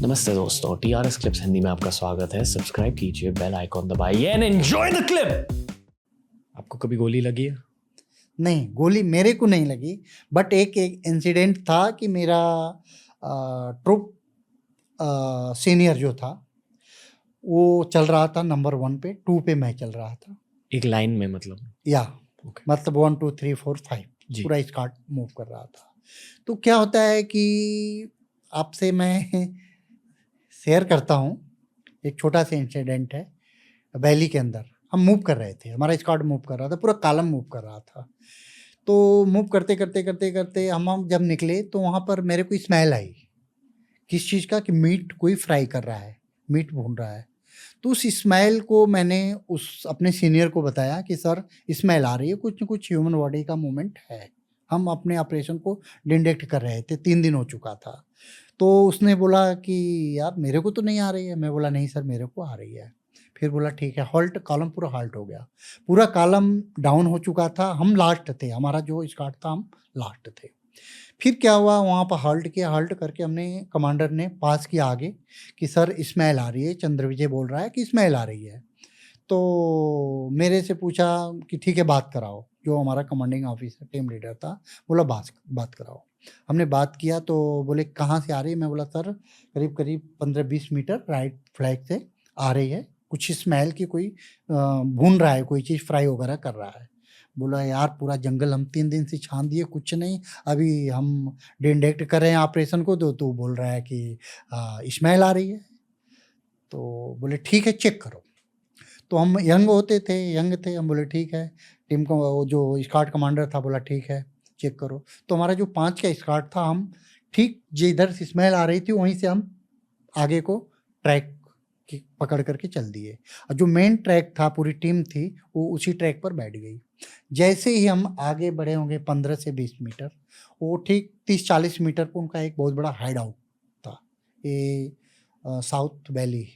नमस्ते दोस्तों, TRS clips Hindi में आपका स्वागत है। सब्सक्राइब कीजिए, बेल आइकॉन दबाइए एंड एंजॉय द क्लिप। आपको कभी गोली लगी है? नहीं, गोली मेरे को नहीं लगी, बट एक इंसिडेंट था कि मेरा ट्रुप सीनियर जो था वो चल रहा था नंबर 1 पे, 2 पे मैं चल रहा था। एक लाइन में मतलब? या ओके। मतलब 1 2 3 4 5 जी। पूरा स्कार्ट मूव कर रहा था। तो क्या होता है कि आपसे मैं शेयर करता हूँ, एक छोटा सा इंसिडेंट है। वैली के अंदर हम मूव कर रहे थे, हमारा स्क्वाड मूव कर रहा था, पूरा कॉलम मूव कर रहा था। तो मूव करते करते करते करते हम जब निकले तो वहाँ पर मेरे को स्मेल आई, किस चीज़ का, कि मीट कोई फ्राई कर रहा है, मीट भून रहा है। तो उस स्मेल को मैंने उस अपने सीनियर को बताया कि सर स्मेल आ रही है, कुछ न कुछ ह्यूमन बॉडी का मूवमेंट है। हम अपने ऑपरेशन को डिटेक्ट कर रहे थे, 3 दिन हो चुका था। तो उसने बोला कि यार मेरे को तो नहीं आ रही है। मैं बोला नहीं सर मेरे को आ रही है। फिर बोला ठीक है, हॉल्ट, कॉलम पूरा हॉल्ट हो गया। पूरा कॉलम डाउन हो चुका था, हम लास्ट थे, हमारा जो स्क्वाड था हम लास्ट थे। फिर क्या हुआ, वहाँ पर हॉल्ट किया, हॉल्ट करके हमने, कमांडर ने पास किया आगे कि सर स्मेल आ रही है, चंद्रविजय बोल रहा है कि स्मेल आ रही है। तो मेरे से पूछा कि ठीक है बात कराओ, जो हमारा कमांडिंग ऑफिसर टीम लीडर था, बोला बात बात कराओ। हमने बात किया तो बोले कहाँ से आ रही है? मैं बोला सर करीब करीब 15-20 मीटर राइट फ्लैग से आ रही है, कुछ स्मेल की, कोई भून रहा है, कोई चीज़ फ्राई वगैरह कर रहा है। बोला यार पूरा जंगल हम 3 दिन से छान दिए, कुछ नहीं, अभी हम डिटेक्ट कर रहे हैं ऑपरेशन को, तो तू बोल रहा है कि स्मेल आ रही है। तो बोले ठीक है चेक करो। तो हम यंग होते थे, यंग थे, हम बोले ठीक है। टीम को वो जो स्क्वाड कमांडर था बोला ठीक है चेक करो। तो हमारा जो 5 का स्क्वाड था, हम ठीक जिधर से स्मेल आ रही थी वहीं से हम आगे को ट्रैक की पकड़ करके चल दिए, और जो मेन ट्रैक था, पूरी टीम थी, वो उसी ट्रैक पर बैठ गई। जैसे ही हम आगे बढ़े होंगे 15 से 20 मीटर, वो ठीक 30-40 मीटर पर उनका एक बहुत बड़ा हाइड आउट था। ये साउथ वैली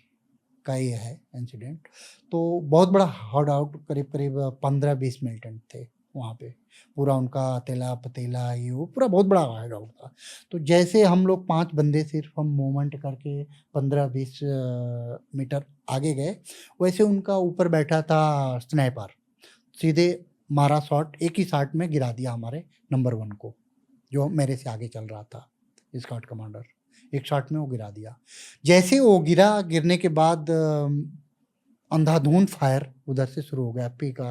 का ये है इंसिडेंट। तो बहुत बड़ा हाइड आउट, करीब करीब 15-20 मिलिटेंट थे वहाँ पे। पूरा उनका तेला पतीला ये वो पूरा बहुत बड़ा हाइड आउट था। तो जैसे हम लोग 5 बंदे सिर्फ हम मूवमेंट करके 15-20 मीटर आगे गए, वैसे उनका ऊपर बैठा था स्नाइपर, सीधे मारा शॉट, एक ही शॉट में गिरा दिया हमारे नंबर 1 को, जो मेरे से आगे चल रहा था स्क्वाड कमांडर। एक शॉट में वो गिरा दिया। जैसे वो गिरा, गिरने के बाद अंधाधुंध फायर उधर से शुरू हो गया, पीका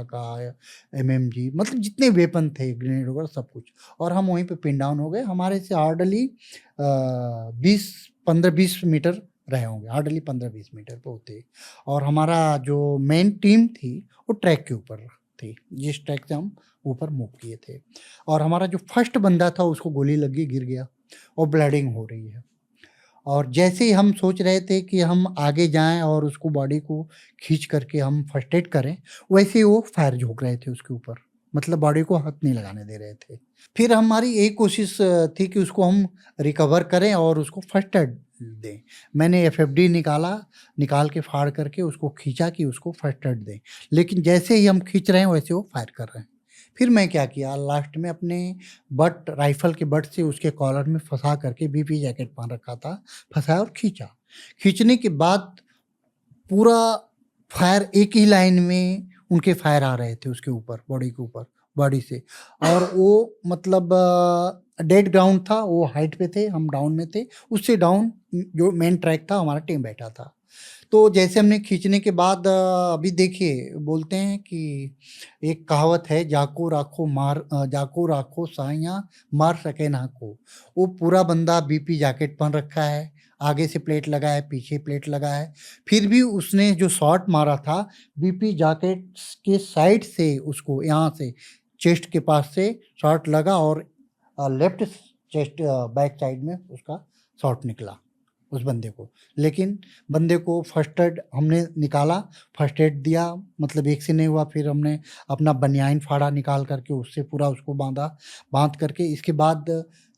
एमएमजी, मतलब जितने वेपन थे, ग्रेनेड वगैरह सब कुछ, और हम वहीं पे पिन डाउन हो गए। हमारे से हार्डली 15-20 मीटर रहे होंगे, हार्डली 15-20 मीटर पे होते। और हमारा जो मेन टीम थी वो ट्रैक के ऊपर थी, जिस ट्रैक से हम ऊपर मूव किए थे। और हमारा जो फर्स्ट बंदा था उसको गोली लगी, गिर गया और ब्लीडिंग हो रही है। और जैसे ही हम सोच रहे थे कि हम आगे जाएँ और उसको, बॉडी को खींच करके हम फर्स्ट एड करें, वैसे ही वो फायर झोंक रहे थे उसके ऊपर, मतलब बॉडी को हाथ नहीं लगाने दे रहे थे। फिर हमारी एक कोशिश थी कि उसको हम रिकवर करें और उसको फर्स्ट एड दें। मैंने एफएफडी निकाला, निकाल के फाड़ करके उसको खींचा कि उसको फर्स्ट एड दें। लेकिन जैसे ही हम खींच रहे हैं वैसे वो फायर कर रहे हैं। फिर मैं क्या किया, लास्ट में अपने बट, राइफ़ल के बट से उसके कॉलर में फँसा करके, बीपी जैकेट पहन रखा था, फँसाया और खींचा। खींचने के बाद पूरा फायर एक ही लाइन में उनके फायर आ रहे थे उसके ऊपर, बॉडी के ऊपर, बॉडी से। और वो मतलब डेड ग्राउंड था, वो हाइट पे थे, हम डाउन में थे। उससे डाउन जो मेन ट्रैक था, हमारा टीम बैठा था। तो जैसे हमने खींचने के बाद अभी देखिए, बोलते हैं कि एक कहावत है, जाको राखो साइयाँ, मार सके ना को। वो पूरा बंदा बीपी जैकेट पहन रखा है, आगे से प्लेट लगा है, पीछे प्लेट लगा है। फिर भी उसने जो शॉट मारा था, बीपी जैकेट के साइड से उसको, यहाँ से चेस्ट के पास से शॉट लगा, और लेफ्ट चेस्ट बैक साइड में उसका शॉट निकला उस बंदे को। लेकिन बंदे को फर्स्ट एड हमने निकाला, फर्स्ट एड दिया, मतलब एक से नहीं हुआ। फिर हमने अपना बनियान फाड़ा, निकाल करके उससे पूरा उसको बांधा, बांध करके इसके बाद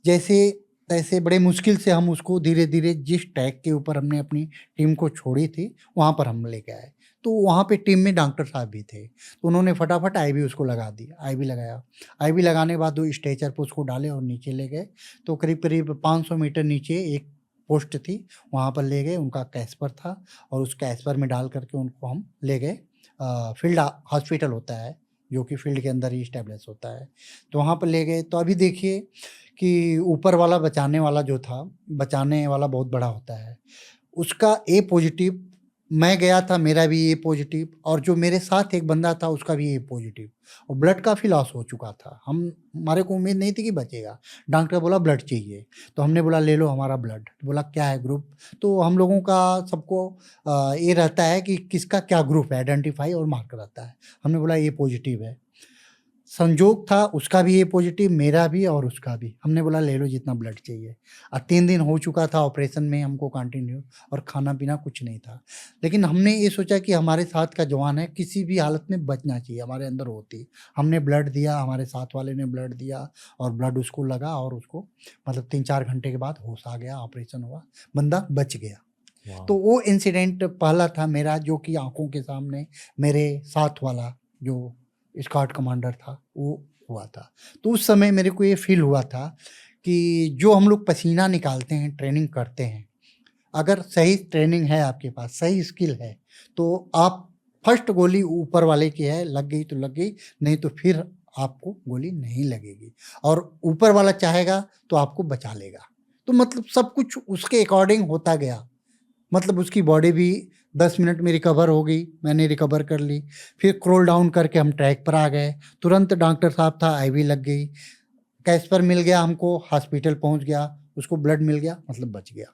जैसे तैसे बड़े मुश्किल से हम उसको धीरे-धीरे, जिस ट्रैक के ऊपर हमने अपनी टीम को छोड़ी थी, वहाँ पर हम लेके आए। तो वहाँ पे टीम में डॉक्टर साहब भी थे, तो उन्होंने फटाफट आईवी उसको लगा दी, आईवी लगाया। आईवी लगाने के बाद वो स्ट्रेचर पे उसको डाले और नीचे ले गए। तो करीब-करीब 500 मीटर नीचे एक पोस्ट थी, वहाँ पर ले गए, उनका कैस्पर था और उस कैस्पर में डाल करके उनको हम ले गए फील्ड हॉस्पिटल होता है जो कि फील्ड के अंदर ही इस्टेब्लिश होता है, तो वहाँ पर ले गए। तो अभी देखिए कि ऊपर वाला बचाने वाला जो था, बचाने वाला बहुत बड़ा होता है, उसका ए पॉजिटिव, मैं गया था मेरा भी ए पॉजिटिव, और जो मेरे साथ एक बंदा था उसका भी ए पॉजिटिव, और ब्लड काफ़ी लॉस हो चुका था। हमारे को उम्मीद नहीं थी कि बचेगा। डॉक्टर बोला ब्लड चाहिए, तो हमने बोला ले लो हमारा ब्लड। बोला क्या है ग्रुप, तो हम लोगों का सबको ये रहता है कि किसका क्या ग्रुप है, आइडेंटिफाई और मार्क रहता है। हमने बोला ए पॉजिटिव है। संजोग था उसका भी ए पॉजिटिव, मेरा भी और उसका भी। हमने बोला ले लो जितना ब्लड चाहिए। 3 दिन हो चुका था ऑपरेशन में हमको कंटिन्यू, और खाना पीना कुछ नहीं था। लेकिन हमने ये सोचा कि हमारे साथ का जवान है, किसी भी हालत में बचना चाहिए, हमारे अंदर होती। हमने ब्लड दिया, हमारे साथ वाले ने ब्लड दिया और ब्लड उसको लगा, और उसको मतलब 3-4 घंटे के बाद होश आ गया, ऑपरेशन हुआ, बंदा बच गया। तो वो इंसिडेंट पहला था मेरा, जो कि आंखों के सामने मेरे साथ वाला जो स्क्वाड कमांडर था वो हुआ था। तो उस समय मेरे को ये फील हुआ था कि जो हम लोग पसीना निकालते हैं, ट्रेनिंग करते हैं, अगर सही ट्रेनिंग है आपके पास, सही स्किल है, तो आप फर्स्ट गोली ऊपर वाले की है, लग गई तो लग गई, नहीं तो फिर आपको गोली नहीं लगेगी, और ऊपर वाला चाहेगा तो आपको बचा लेगा। तो मतलब सब कुछ उसके अकॉर्डिंग होता गया। मतलब उसकी बॉडी भी 10 मिनट में रिकवर हो गई, मैंने रिकवर कर ली। फिर क्रोल डाउन करके हम ट्रैक पर आ गए, तुरंत डॉक्टर साहब था, आईवी लग गई, कैस्पर मिल गया हमको, हॉस्पिटल पहुंच गया, उसको ब्लड मिल गया, मतलब बच गया।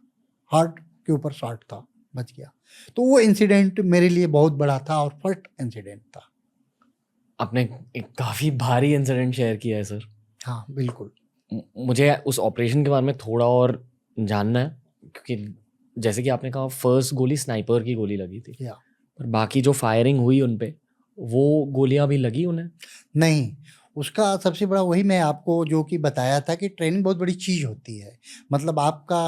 हार्ट के ऊपर शॉट था, बच गया। तो वो इंसिडेंट मेरे लिए बहुत बड़ा था और फर्स्ट इंसिडेंट था। आपने एक काफ़ी भारी इंसिडेंट शेयर किया है सर। हाँ बिल्कुल। मुझे उस ऑपरेशन के बारे में थोड़ा और जानना है, क्योंकि जैसे कि आपने कहा फर्स्ट गोली स्नाइपर की गोली लगी थी, या पर बाकी जो फायरिंग हुई उन पे, वो गोलियां भी लगी उन्हें? नहीं, उसका सबसे बड़ा वही मैं आपको जो कि बताया था कि ट्रेनिंग बहुत बड़ी चीज़ होती है। मतलब आपका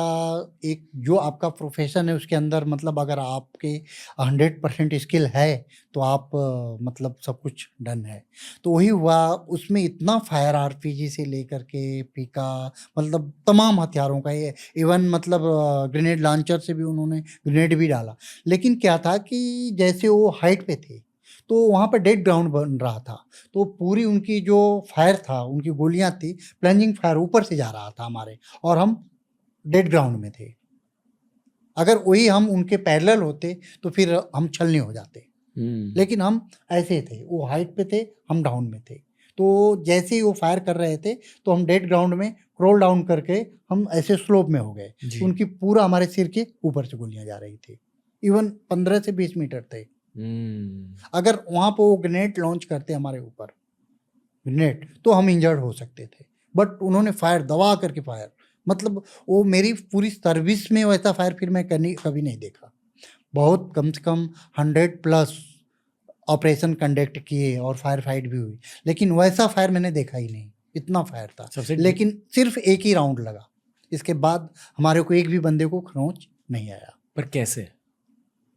एक जो आपका प्रोफ़ेशन है उसके अंदर, मतलब अगर आपके 100% स्किल है तो आप मतलब सब कुछ डन है। तो वही हुआ, उसमें इतना फायर आरपीजी से लेकर के पीका, मतलब तमाम हथियारों का, ये इवन मतलब ग्रेनेड लॉन्चर से भी उन्होंने ग्रेनेड भी डाला। लेकिन क्या था कि जैसे वो हाइट पे थे, तो वहाँ पे डेड ग्राउंड बन रहा था, तो पूरी उनकी जो फायर था, उनकी गोलियाँ थी, प्लंजिंग फायर ऊपर से जा रहा था हमारे, और हम डेड ग्राउंड में थे। अगर वही हम उनके पैरेलल होते तो फिर हम छलनी हो जाते, लेकिन हम ऐसे थे, वो हाइट पे थे, हम डाउन में थे। तो जैसे ही वो फायर कर रहे थे तो हम डेड ग्राउंड में क्रोल डाउन करके हम ऐसे स्लोप में हो गए। जी। तो उनकी पूरा हमारे सिर के ऊपर से गोलियां जा रही थी, इवन 15 से 20 मीटर थे। अगर वहाँ पे वो ग्रेनेड लॉन्च करते हमारे ऊपर, ग्रेनेड, तो हम इंजर्ड हो सकते थे। बट उन्होंने फायर दबा करके फायर, मतलब वो मेरी पूरी सर्विस में वैसा फायर फिर मैं कभी नहीं देखा। बहुत कम से कम 100+ ऑपरेशन कंडक्ट किए और फायर फाइट भी हुई, लेकिन वैसा फायर मैंने देखा ही नहीं, इतना फायर था। लेकिन सिर्फ एक ही राउंड लगा, इसके बाद हमारे को एक भी बंदे को खरोंच नहीं आया। पर कैसे?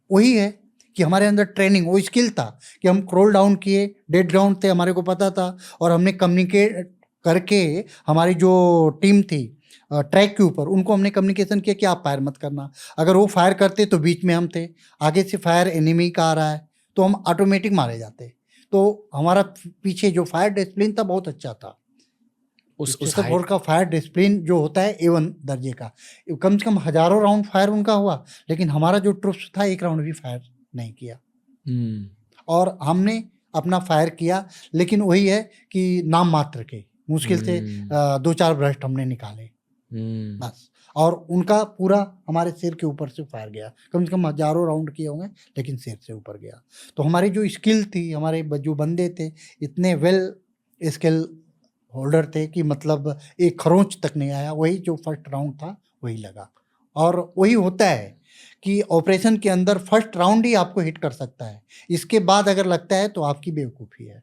वही है कि हमारे अंदर ट्रेनिंग, वो स्किल था कि हम क्रोल डाउन किए, डेड ग्राउंड थे, हमारे को पता था, और हमने कम्युनिकेट करके हमारी जो टीम थी ट्रैक के ऊपर, उनको हमने कम्युनिकेशन किया कि आप फायर मत करना। अगर वो फायर करते तो बीच में हम थे, आगे से फायर एनिमी का आ रहा है तो हम ऑटोमेटिक मारे जाते। तो हमारा पीछे जो फायर डिसिप्लिन था बहुत अच्छा था। उस फोर का फायर डिसिप्लिन जो होता है A1 दर्जे का, कम से कम हजारों राउंड फायर उनका हुआ, लेकिन हमारा जो ट्रुप्स था एक राउंड भी फायर नहीं किया। और हमने अपना फायर किया, लेकिन वही है कि नाम मात्र के, मुश्किल से 2-4 ब्रस्ट हमने निकाले बस, और उनका पूरा हमारे सिर के ऊपर से फायर गया। कम से कम हजारों राउंड किए होंगे, लेकिन सिर से ऊपर गया। तो हमारी जो स्किल थी, हमारे जो बंदे थे इतने वेल स्किल होल्डर थे कि मतलब एक खरोंच तक नहीं आया। वही जो फर्स्ट राउंड था वही लगा। और वही होता है कि ऑपरेशन के अंदर फर्स्ट राउंड ही आपको हिट कर सकता है, इसके बाद अगर लगता है तो आपकी बेवकूफ़ी है।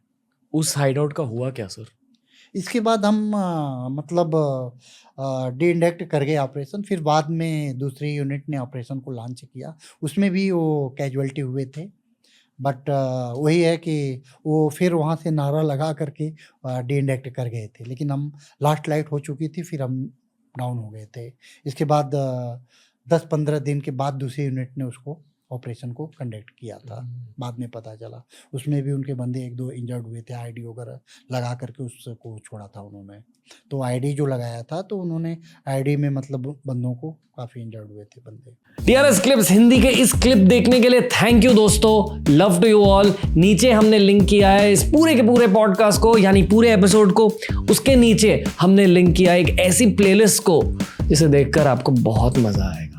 उस हाइडआउट का हुआ क्या सर? इसके बाद हम मतलब डी-इंडेक्ट कर गए ऑपरेशन। फिर बाद में दूसरी यूनिट ने ऑपरेशन को लॉन्च किया, उसमें भी वो कैजुअल्टी हुए थे। बट वही है कि वो फिर वहाँ से नारा लगा करके डी-इंडेक्ट कर गए थे, लेकिन हम लास्ट लाइट हो चुकी थी, फिर हम डाउन हो गए थे। इसके बाद 10-15 दिन के बाद दूसरी यूनिट ने उसको ऑपरेशन को कंडक्ट किया था। बाद में पता चला उसमें भी उनके बंदे 1-2 इंजर्ड हुए थे, आईडी वगैरह लगा करके उसको छोड़ा था उन्होंने। तो आईडी जो लगाया था तो उन्होंने आईडी में मतलब बंदों को काफ़ी इंजर्ड हुए थे बंदे। DRS क्लिप्स हिंदी के इस क्लिप देखने के लिए थैंक यू दोस्तों, लव टू यू ऑल। नीचे हमने लिंक किया है इस पूरे के पूरे पॉडकास्ट को, यानी पूरे एपिसोड को, उसके नीचे हमने लिंक किया एक ऐसी प्लेलिस्ट को जिसे देखकर आपको बहुत मजा आएगा।